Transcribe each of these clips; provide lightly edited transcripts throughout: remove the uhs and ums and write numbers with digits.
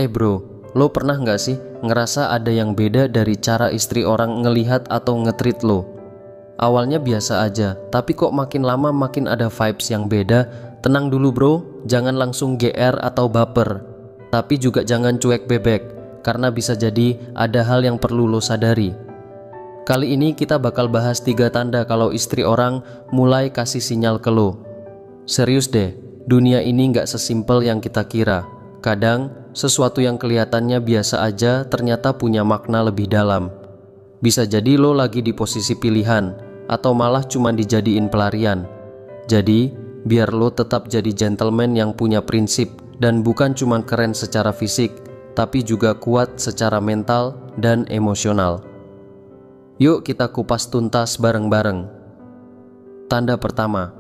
Bro, lo pernah nggak sih ngerasa ada yang beda dari cara istri orang ngelihat atau nge-treat lo? Awalnya biasa aja, tapi kok makin lama makin ada vibes yang beda. Tenang dulu bro, jangan langsung GR atau baper. Tapi juga jangan cuek bebek, karena bisa jadi ada hal yang perlu lo sadari. Kali ini kita bakal bahas 3 tanda kalau istri orang mulai kasih sinyal ke lo. Serius deh, dunia ini nggak sesimpel yang kita kira. Kadang, sesuatu yang kelihatannya biasa aja ternyata punya makna lebih dalam. Bisa jadi lo lagi di posisi pilihan, atau malah cuma dijadiin pelarian. Jadi, biar lo tetap jadi gentleman yang punya prinsip dan bukan cuma keren secara fisik, tapi juga kuat secara mental dan emosional. Yuk kita kupas tuntas bareng-bareng. Tanda pertama,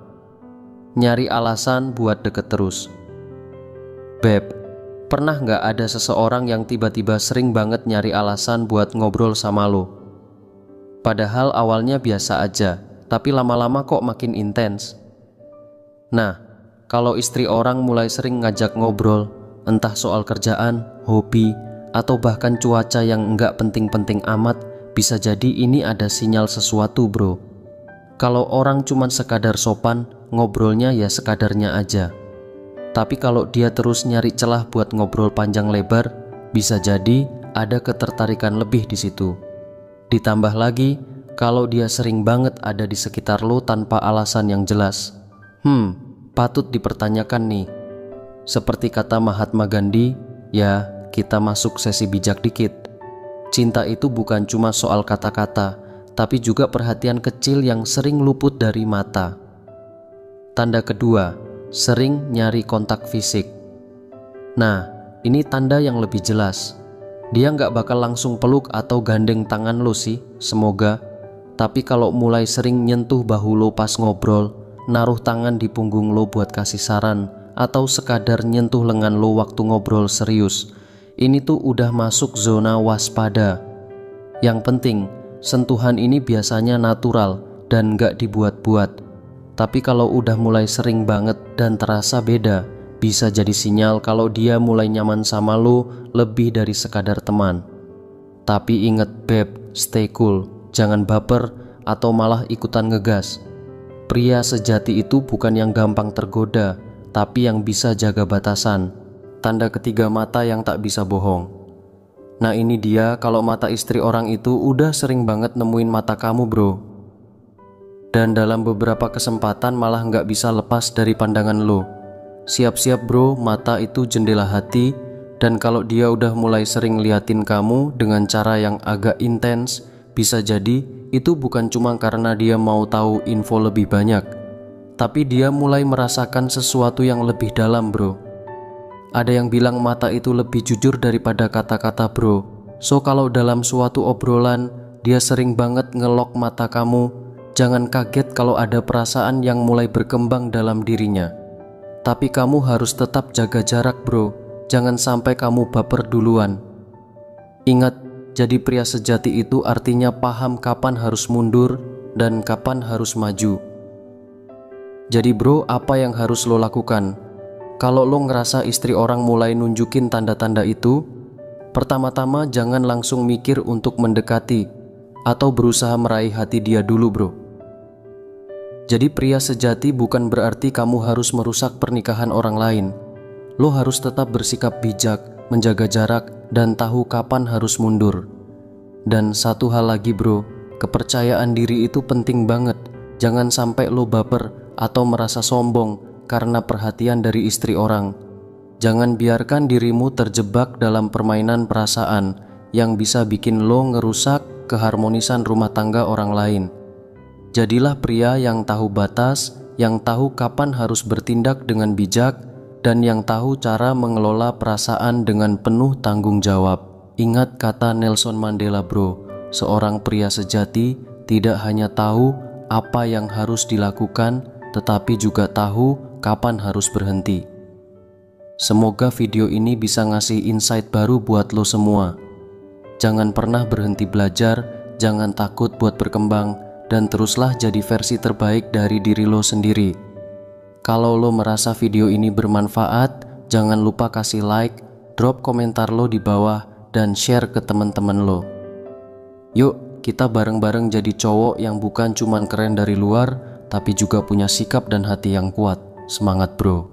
nyari alasan buat deket terus. Beb, pernah nggak ada seseorang yang tiba-tiba sering banget nyari alasan buat ngobrol sama lo? Padahal awalnya biasa aja, tapi lama-lama kok makin intens. Nah, kalau istri orang mulai sering ngajak ngobrol, entah soal kerjaan, hobi, atau bahkan cuaca yang nggak penting-penting amat, bisa jadi ini ada sinyal sesuatu bro. Kalau orang cuman sekadar sopan, ngobrolnya ya sekadarnya aja. Tapi kalau dia terus nyari celah buat ngobrol panjang lebar, bisa jadi ada ketertarikan lebih di situ. Ditambah lagi, kalau dia sering banget ada di sekitar lo tanpa alasan yang jelas. Patut dipertanyakan nih. Seperti kata Mahatma Gandhi, ya kita masuk sesi bijak dikit. Cinta itu bukan cuma soal kata-kata, tapi juga perhatian kecil yang sering luput dari mata. Tanda kedua, sering nyari kontak fisik. Nah, ini tanda yang lebih jelas. Dia nggak bakal langsung peluk atau gandeng tangan lo sih, semoga. Tapi kalau mulai sering nyentuh bahu lo pas ngobrol, naruh tangan di punggung lo buat kasih saran, atau sekadar nyentuh lengan lo waktu ngobrol serius, ini tuh udah masuk zona waspada. Yang penting, sentuhan ini biasanya natural dan nggak dibuat-buat. Tapi kalau udah mulai sering banget dan terasa beda, bisa jadi sinyal kalau dia mulai nyaman sama lo lebih dari sekadar teman. Tapi inget beb, stay cool, jangan baper atau malah ikutan ngegas. Pria sejati itu bukan yang gampang tergoda, tapi yang bisa jaga batasan. Tanda ketiga, mata yang tak bisa bohong. Nah ini dia kalau mata istri orang itu udah sering banget nemuin mata kamu bro. Dan dalam beberapa kesempatan malah nggak bisa lepas dari pandangan lo. Siap-siap bro, mata itu jendela hati. Dan kalau dia udah mulai sering liatin kamu dengan cara yang agak intens, bisa jadi itu bukan cuma karena dia mau tahu info lebih banyak, tapi dia mulai merasakan sesuatu yang lebih dalam bro. Ada yang bilang mata itu lebih jujur daripada kata-kata bro. So kalau dalam suatu obrolan dia sering banget ngelok mata kamu, jangan kaget kalau ada perasaan yang mulai berkembang dalam dirinya. Tapi kamu harus tetap jaga jarak bro, jangan sampai kamu baper duluan. Ingat, jadi pria sejati itu artinya paham kapan harus mundur dan kapan harus maju. Jadi bro, apa yang harus lo lakukan? Kalau lo ngerasa istri orang mulai nunjukin tanda-tanda itu, pertama-tama jangan langsung mikir untuk mendekati atau berusaha meraih hati dia dulu bro. Jadi pria sejati bukan berarti kamu harus merusak pernikahan orang lain. Lo harus tetap bersikap bijak, menjaga jarak, dan tahu kapan harus mundur. Dan satu hal lagi bro, kepercayaan diri itu penting banget. Jangan sampai lo baper atau merasa sombong karena perhatian dari istri orang. Jangan biarkan dirimu terjebak dalam permainan perasaan yang bisa bikin lo ngerusak keharmonisan rumah tangga orang lain. Jadilah pria yang tahu batas, yang tahu kapan harus bertindak dengan bijak, dan yang tahu cara mengelola perasaan dengan penuh tanggung jawab. Ingat kata Nelson Mandela bro, seorang pria sejati tidak hanya tahu apa yang harus dilakukan, tetapi juga tahu kapan harus berhenti. Semoga video ini bisa ngasih insight baru buat lo semua. Jangan pernah berhenti belajar, jangan takut buat berkembang, dan teruslah jadi versi terbaik dari diri lo sendiri. Kalau lo merasa video ini bermanfaat, jangan lupa kasih like, drop komentar lo di bawah dan share ke teman-teman lo. Yuk, kita bareng-bareng jadi cowok yang bukan cuman keren dari luar, tapi juga punya sikap dan hati yang kuat. Semangat bro.